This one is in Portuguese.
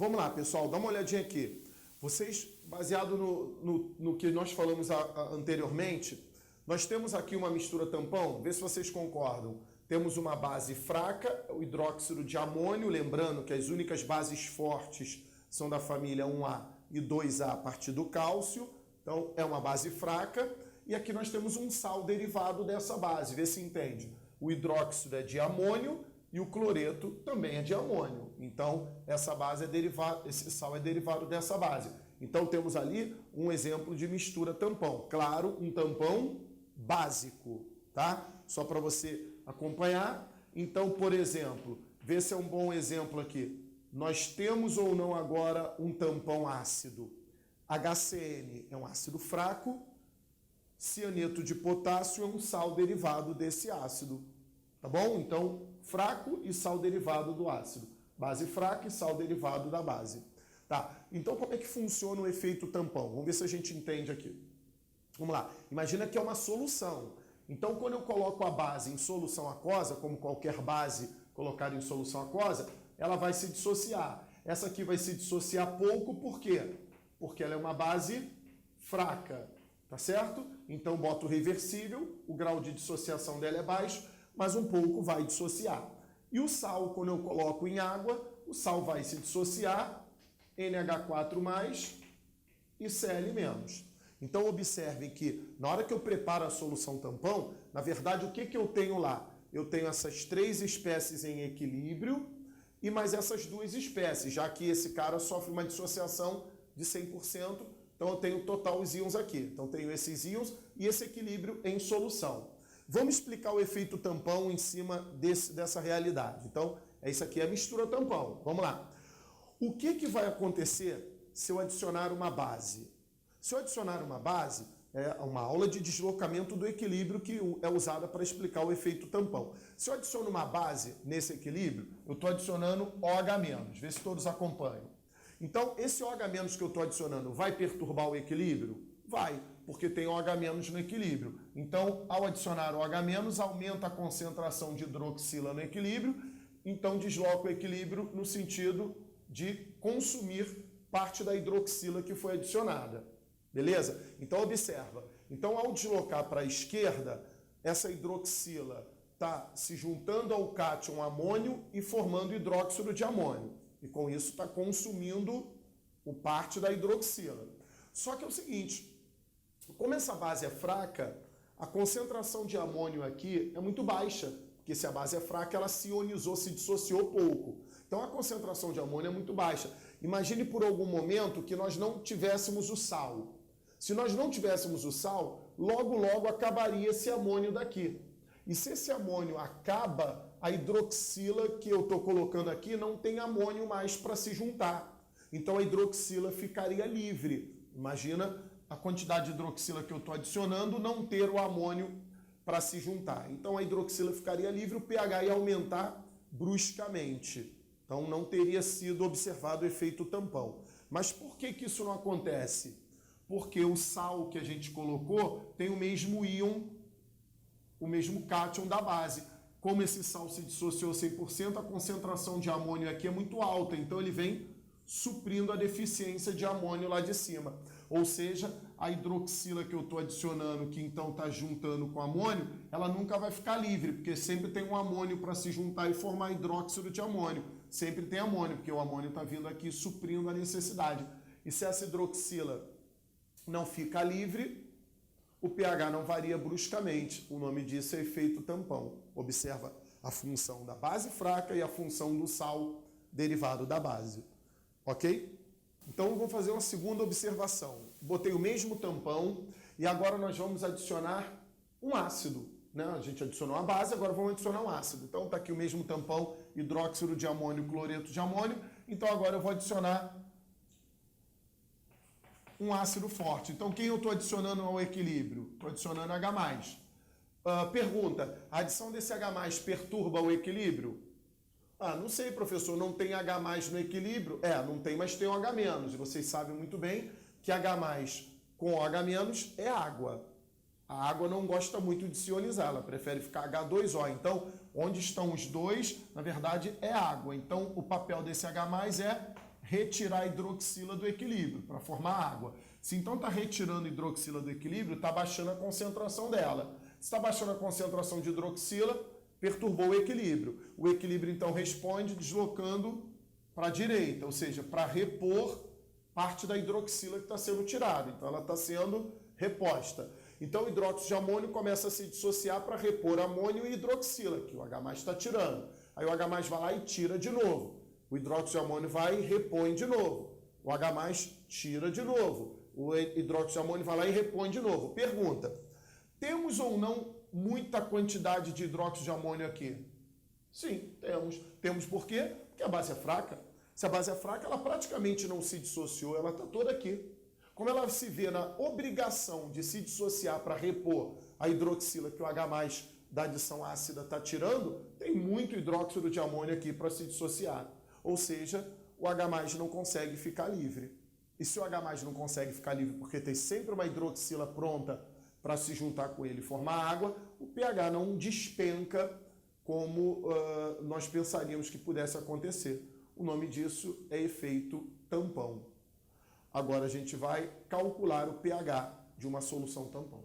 Vamos lá, pessoal, dá uma olhadinha aqui. Vocês, baseado no que nós falamos anteriormente, nós temos aqui uma mistura tampão, vê se vocês concordam. Temos uma base fraca, o hidróxido de amônio, lembrando que as únicas bases fortes são da família 1A e 2A a partir do cálcio, então é uma base fraca. E aqui nós temos um sal derivado dessa base, vê se entende. O hidróxido é de amônio e o cloreto também é de amônio. Então, essa base é derivada, esse sal é derivado dessa base. Então, temos ali um exemplo de mistura tampão. Claro, um tampão básico, tá? Só para você acompanhar. Então, por exemplo, vê se é um bom exemplo aqui. Nós temos ou não agora um tampão ácido. HCN é um ácido fraco. Cianeto de potássio é um sal derivado desse ácido, tá bom? Então, fraco e sal derivado do ácido. Base fraca e sal derivado da base. Tá, então como é que funciona o efeito tampão? Vamos ver se a gente entende aqui. Vamos lá, imagina que é uma solução. Então, quando eu coloco a base em solução aquosa, como qualquer base colocada em solução aquosa, ela vai se dissociar. Essa aqui vai se dissociar pouco, por quê? Porque ela é uma base fraca. Tá certo? Então, boto reversível, o grau de dissociação dela é baixo, mas um pouco vai dissociar. E o sal, quando eu coloco em água, o sal vai se dissociar, NH4+, e Cl-. Então, observem que, na hora que eu preparo a solução tampão, na verdade, o que eu tenho lá? Eu tenho essas 3 espécies em equilíbrio e mais essas 2 espécies, já que esse cara sofre uma dissociação de 100%, então eu tenho total os íons aqui. Então tenho esses íons e esse equilíbrio em solução. Vamos explicar o efeito tampão em cima dessa realidade. Então, isso aqui é a mistura tampão. Vamos lá. O que vai acontecer se eu adicionar uma base? Se eu adicionar uma base, é uma aula de deslocamento do equilíbrio que é usada para explicar o efeito tampão. Se eu adiciono uma base nesse equilíbrio, eu estou adicionando OH-. Vê se todos acompanham. Então, esse OH- que eu estou adicionando vai perturbar o equilíbrio? Vai, porque tem OH- no equilíbrio. Então, ao adicionar OH-, aumenta a concentração de hidroxila no equilíbrio, então desloca o equilíbrio no sentido de consumir parte da hidroxila que foi adicionada. Beleza? Então, observa. Então, ao deslocar para a esquerda, essa hidroxila está se juntando ao cátion amônio e formando hidróxido de amônio. E com isso está consumindo parte da hidroxila. Só que é o seguinte, como essa base é fraca, a concentração de amônio aqui é muito baixa, porque se a base é fraca, ela se ionizou, se dissociou pouco. Então a concentração de amônio é muito baixa. Imagine por algum momento que nós não tivéssemos o sal. Se nós não tivéssemos o sal, logo acabaria esse amônio daqui. E se esse amônio acaba, a hidroxila que eu estou colocando aqui não tem amônio mais para se juntar. Então a hidroxila ficaria livre. Imagina a quantidade de hidroxila que eu estou adicionando não ter o amônio para se juntar. Então a hidroxila ficaria livre, o pH ia aumentar bruscamente. Então não teria sido observado o efeito tampão. Mas por que isso não acontece? Porque o sal que a gente colocou tem o mesmo íon, o mesmo cátion da base. Como esse sal se dissociou 100%, a concentração de amônio aqui é muito alta, então ele vem suprindo a deficiência de amônio lá de cima. Ou seja, a hidroxila que eu estou adicionando, que então está juntando com amônio, ela nunca vai ficar livre, porque sempre tem um amônio para se juntar e formar hidróxido de amônio. Sempre tem amônio, porque o amônio está vindo aqui suprindo a necessidade. E se essa hidroxila não fica livre, o pH não varia bruscamente. O nome disso é efeito tampão. Observa a função da base fraca e a função do sal derivado da base. Ok? Então, vou fazer uma segunda observação. Botei o mesmo tampão e agora nós vamos adicionar um ácido. Né? A gente adicionou a base, agora vamos adicionar um ácido. Então, está aqui o mesmo tampão, hidróxido de amônio, cloreto de amônio. Então, agora eu vou adicionar um ácido forte. Então, quem eu estou adicionando ao equilíbrio? Estou adicionando H+. Pergunta, a adição desse H+ perturba o equilíbrio? Não sei, professor, não tem H+ no equilíbrio? Não tem, mas tem o H-. E vocês sabem muito bem que H+ com OH- é água. A água não gosta muito de se ionizar, ela prefere ficar H2O. Então, onde estão os dois, na verdade, é água. Então, o papel desse H+ é retirar a hidroxila do equilíbrio para formar água. Se então está retirando a hidroxila do equilíbrio, está baixando a concentração dela. Se está baixando a concentração de hidroxila, perturbou o equilíbrio. O equilíbrio então responde deslocando para a direita, ou seja, para repor parte da hidroxila que está sendo tirada. Então ela está sendo reposta. Então o hidróxido de amônio começa a se dissociar para repor amônio e hidroxila, que o H+ está tirando. Aí o H+ vai lá e tira de novo. O hidróxido de amônio vai e repõe de novo. O H+ tira de novo. O hidróxido de amônio vai lá e repõe de novo. Pergunta: temos ou não muita quantidade de hidróxido de amônio aqui? Sim, temos. Temos por quê? Porque a base é fraca. Se a base é fraca, ela praticamente não se dissociou, ela está toda aqui. Como ela se vê na obrigação de se dissociar para repor a hidroxila que o H+ da adição ácida está tirando, tem muito hidróxido de amônio aqui para se dissociar. Ou seja, o H+ não consegue ficar livre. E se o H+ não consegue ficar livre porque tem sempre uma hidroxila pronta para se juntar com ele e formar água, o pH não despenca como nós pensaríamos que pudesse acontecer. O nome disso é efeito tampão. Agora a gente vai calcular o pH de uma solução tampão.